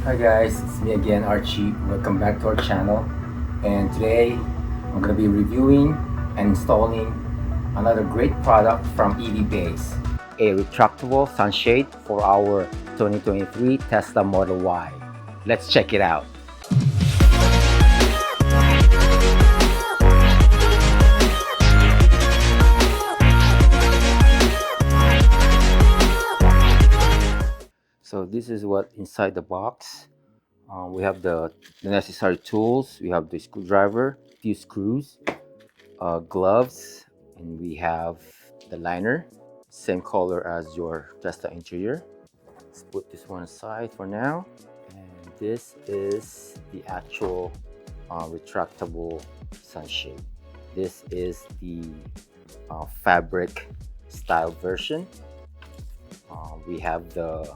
Hi guys, it's me again, Archie. Welcome back to our channel. And today I'm going to be reviewing and installing another great product from EVBASE, a retractable sunshade for our 2023 Tesla Model Y. Let's check it out. So this is what inside the box. We have the necessary tools. We have the screwdriver, few screws, gloves, and we have the liner, same color as your Tesla interior. Let's put this one aside for now. And this is the actual retractable sunshade. This is the fabric style version. We have the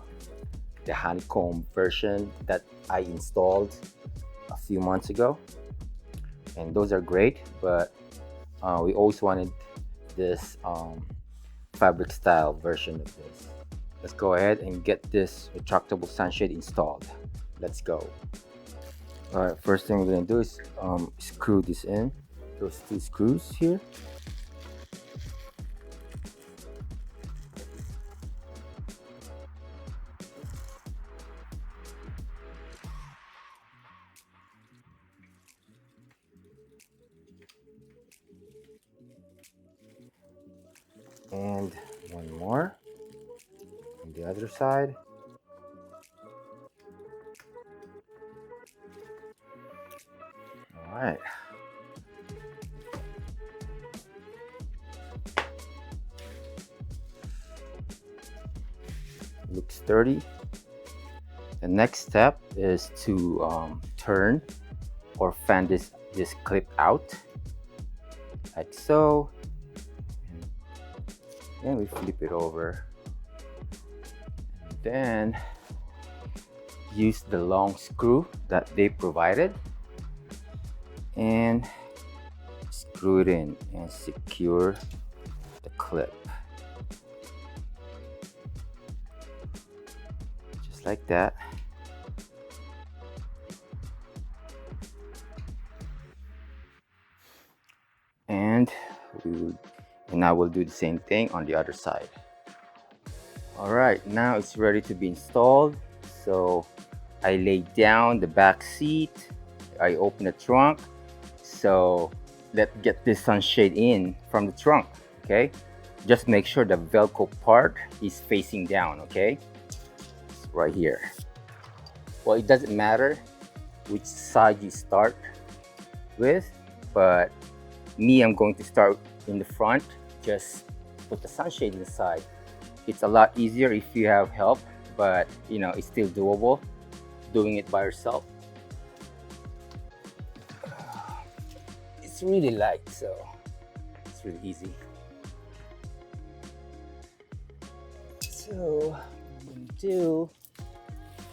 honeycomb version that I installed a few months ago, and those are great, but we always wanted this fabric style version of this. Let's go ahead and get this retractable sunshade installed. Let's go. All right, first thing we're gonna do is screw this in, those two screws here. And one more on the other side. All right. Looks sturdy. The next step is to turn or fan this clip out, like so. Then we flip it over, and then use the long screw that they provided and screw it in and secure the clip, just like that. And I will do the same thing on the other side. All right, now it's ready to be installed. So I laid down the back seat, I open the trunk. So let's get this sunshade in from the trunk. Okay, just make sure the Velcro part is facing down. Okay, it's right here. Well, it doesn't matter which side you start with, but me, I'm going to start in the front. Just put the sunshade inside. It's a lot easier if you have help, but you know, it's still doable doing it by yourself. It's really light, so it's really easy. So what I'm going to do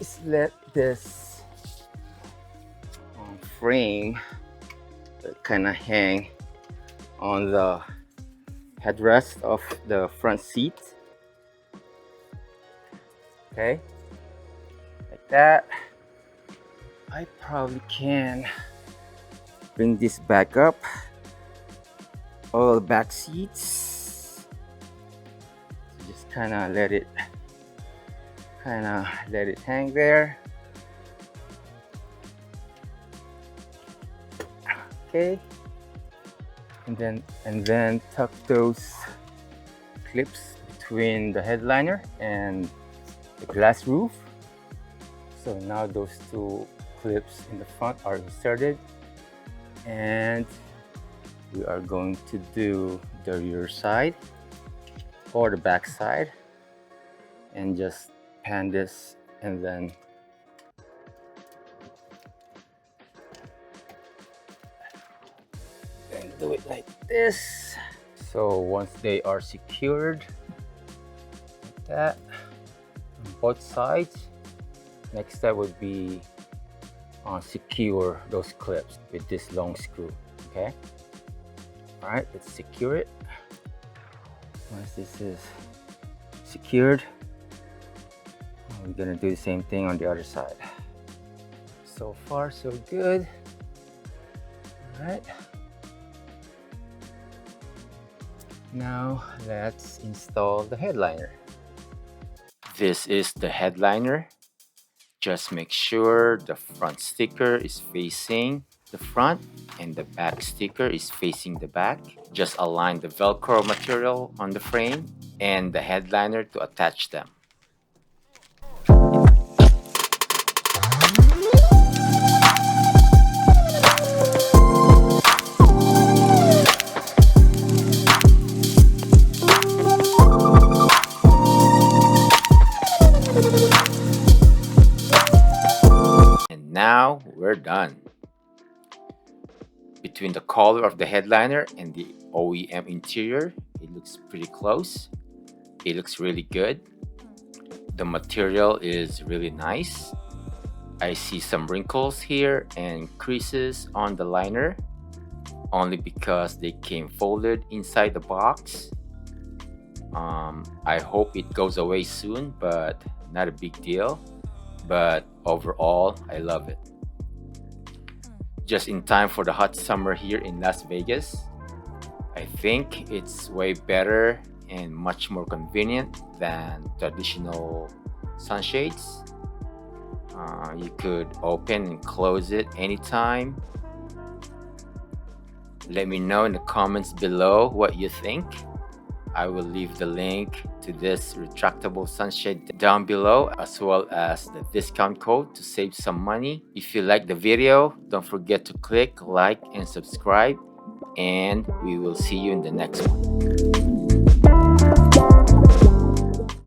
is let this frame kind of hang on the headrest of the front seat. Okay, like that. I probably can bring this back up, all the back seats. So just kind of let it hang there. Okay, and then tuck those clips between the headliner and the glass roof. So now those two clips in the front are inserted, and we are going to do the rear side or the back side, and just pan this and then do it like this. So once they are secured like that on both sides, next step would be secure those clips with this long screw. Okay, all right, let's secure it. Once this is secured, we're gonna do the same thing on the other side. So far, so good. All right. Now let's install the headliner. This is the headliner. Just make sure the front sticker is facing the front and the back sticker is facing the back. Just align the Velcro material on the frame and the headliner to attach them. And now we're done. Between the color of the headliner and the OEM interior, it looks pretty close. It looks really good. The material is really nice. I see some wrinkles here and creases on the liner, only because they came folded inside the box. I hope it goes away soon, but not a big deal. But overall, I love it. Just in time for the hot summer here in Las Vegas. I think it's way better and much more convenient than traditional sunshades. You could open and close it anytime. Let me know in the comments below what you think. I will leave the link to this retractable sunshade down below, as well as the discount code to save some money. If you like the video, don't forget to click like and subscribe, and we will see you in the next one.